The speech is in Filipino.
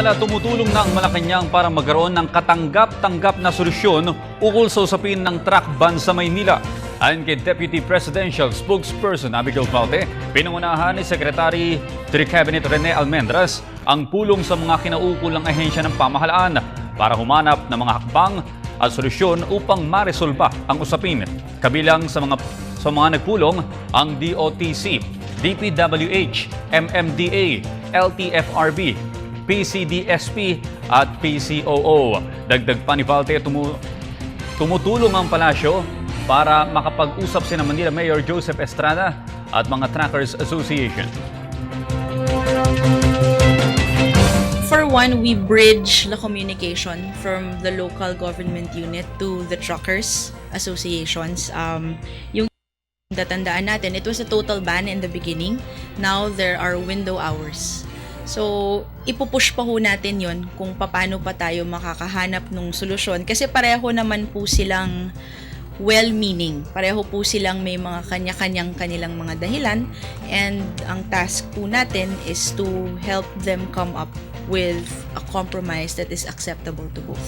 Samantala, tumutulong na ang Malacanang para magkaroon ng katanggap-tanggap na solusyon ukol sa usapin ng truck ban sa Maynila. Ayon kay Deputy Presidential Spokesperson Abigail Falte, pinangunahan ni Secretary to the Cabinet Rene Almendras ang pulong sa mga kinaukulang ahensya ng pamahalaan para humanap ng mga hakbang at solusyon upang maresolba ang usapin. Kabilang sa mga nagpulong ang DOTC, DPWH, MMDA, LTFRB, PCDSP at PCOO. Dagdag pa ni Falte, tumutulong ang palasyo para makapag-usap sina Manila Mayor Joseph Estrada at mga Truckers Association. For one, we bridge the communication from the local government unit to the truckers associations. Yung tatandaan natin, it was a total ban in the beginning. Now there are window hours. So, ipupush pa ho natin yon kung paano pa tayo makakahanap ng solusyon. Kasi pareho naman po silang well-meaning. Pareho po silang may mga kanilang mga dahilan. And ang task po natin is to help them come up with a compromise that is acceptable to both.